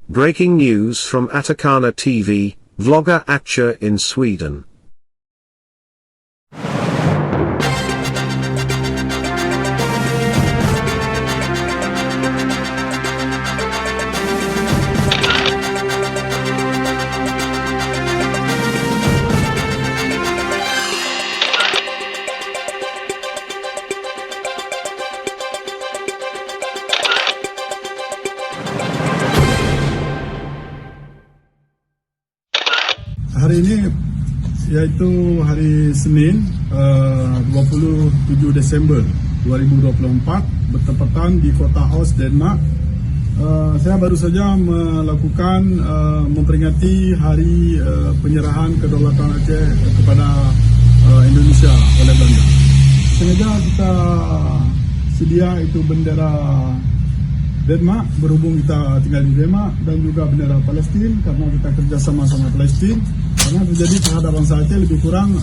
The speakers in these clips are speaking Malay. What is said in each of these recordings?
Breaking news from Atacana TV, vlogger Aceh in Sweden. Hari ini yaitu hari Senin 27 Desember 2024 bertepatan di kota Aarhus, Denmark. Saya baru saja melakukan memperingati hari penyerahan kedaulatan Aceh kepada Indonesia oleh Belanda. Sengaja kita sedia itu bendera Denmark, berhubung kita tinggal di Denmark, dan juga bendera Palestin karena kita kerjasama sama Palestin. Karena terjadi terhadap bangsa Aceh lebih kurang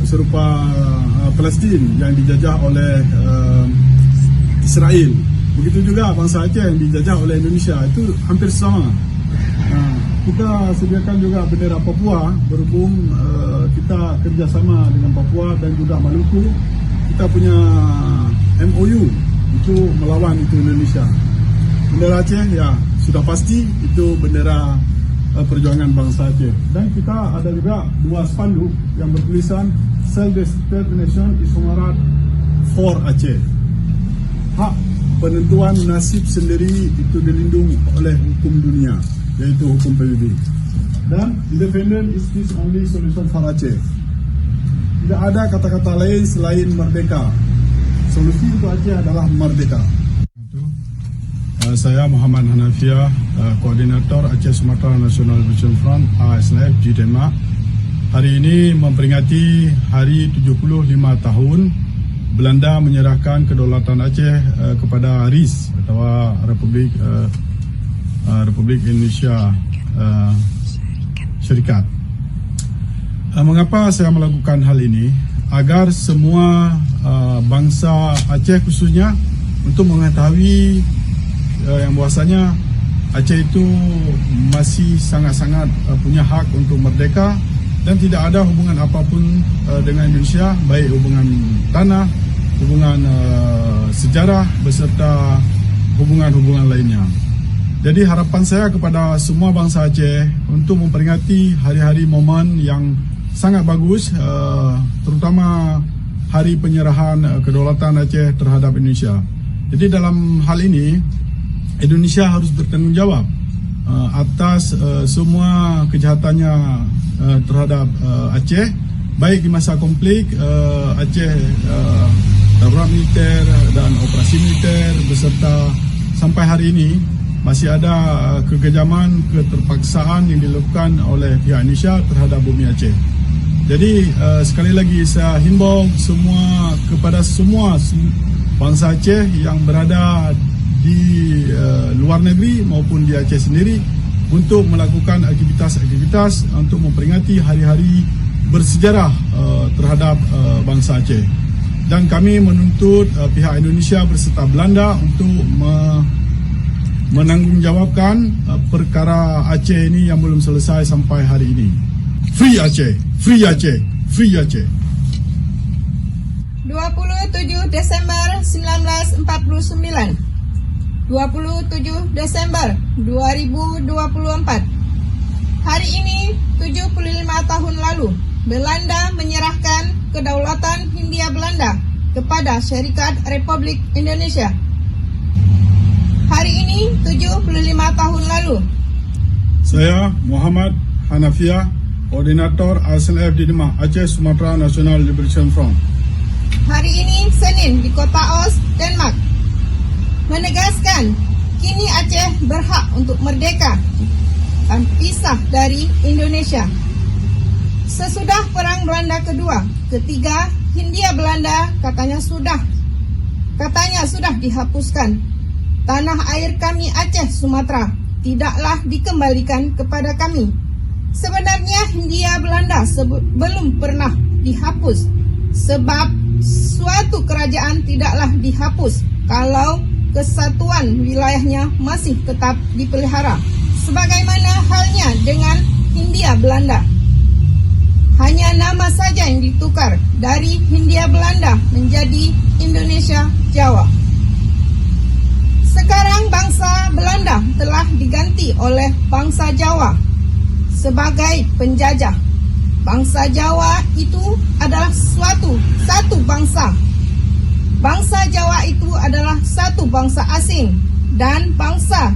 serupa Palestin yang dijajah oleh Israel. Begitu juga bangsa Aceh yang dijajah oleh Indonesia, itu hampir sama. Kita sediakan juga bendera Papua, berhubung kita kerjasama dengan Papua dan juga Maluku. Kita punya MOU itu melawan itu Indonesia. Bendera Aceh ya sudah pasti itu bendera perjuangan bangsa Aceh. Dan kita ada juga dua spanduk yang bertulisan Self-Determination is Honored for Aceh. Hak penentuan nasib sendiri itu dilindungi oleh hukum dunia, yaitu hukum PBB. Dan independent is the only solution for Aceh. Tidak ada kata-kata lain selain merdeka. Solusi untuk Aceh adalah merdeka. Saya Muhammad Hanafiah, Koordinator Aceh Sumatera National Liberation Front ASNF di Denmark. Hari ini memperingati hari 75 tahun Belanda menyerahkan kedaulatan Aceh kepada RIS atau Republik Indonesia Syarikat. Mengapa saya melakukan hal ini? Agar semua bangsa Aceh khususnya untuk mengetahui yang bahwasanya Aceh itu masih sangat-sangat punya hak untuk merdeka dan tidak ada hubungan apapun dengan Indonesia, baik hubungan tanah, hubungan sejarah beserta hubungan-hubungan lainnya. Jadi harapan saya kepada semua bangsa Aceh untuk memperingati hari-hari momen yang sangat bagus, terutama hari penyerahan kedaulatan Aceh terhadap Indonesia. Jadi dalam hal ini Indonesia harus bertanggung jawab atas semua kejahatannya terhadap Aceh, baik di masa konflik Aceh darurat militer dan operasi militer beserta sampai hari ini masih ada kekejaman, keterpaksaan yang dilakukan oleh pihak Indonesia terhadap bumi Aceh. Jadi sekali lagi saya himbau kepada semua bangsa Aceh yang berada di luar negeri maupun di Aceh sendiri untuk melakukan aktivitas-aktivitas untuk memperingati hari-hari bersejarah terhadap bangsa Aceh. Dan kami menuntut pihak Indonesia berserta Belanda untuk menanggungjawabkan perkara Aceh ini yang belum selesai sampai hari ini. Free Aceh, Free Aceh, Free Aceh. 27 Desember 1949, 27 Desember 2024. Hari ini 75 tahun lalu Belanda menyerahkan kedaulatan Hindia Belanda kepada Syarikat Republik Indonesia. Hari ini 75 tahun lalu saya Muhammad Hanafiah, Koordinator ASNF di Denmark, Aceh Sumatera National Liberation Front. Hari ini Senin di kota Aarhus, Denmark, menegaskan kini Aceh berhak untuk merdeka dan pisah dari Indonesia. Sesudah Perang Belanda Kedua, Ketiga, Hindia Belanda katanya sudah dihapuskan. Tanah air kami Aceh Sumatera tidaklah dikembalikan kepada kami. Sebenarnya Hindia Belanda belum pernah dihapus, sebab suatu kerajaan tidaklah dihapus kalau kesatuan wilayahnya masih tetap dipelihara, sebagaimana halnya dengan Hindia Belanda. Hanya nama saja yang ditukar dari Hindia Belanda menjadi Indonesia Jawa. Sekarang bangsa Belanda telah diganti oleh bangsa Jawa sebagai penjajah. Bangsa Jawa itu adalah satu bangsa. Bangsa Jawa itu adalah satu bangsa asing dan bangsa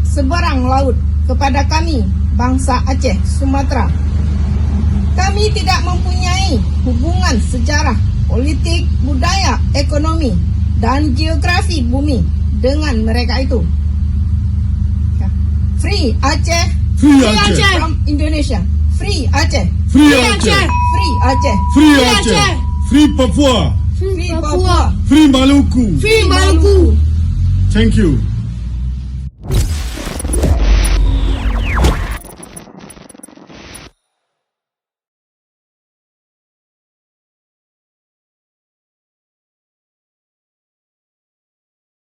seberang laut kepada kami, bangsa Aceh, Sumatera. Kami tidak mempunyai hubungan sejarah, politik, budaya, ekonomi, dan geografi bumi dengan mereka itu. Free Aceh, Free Aceh. from Indonesia. Free Aceh, Free Aceh. Free Aceh, Free Aceh. Free Papua. Free Papua, Free Maluku. Free Maluku. Thank you.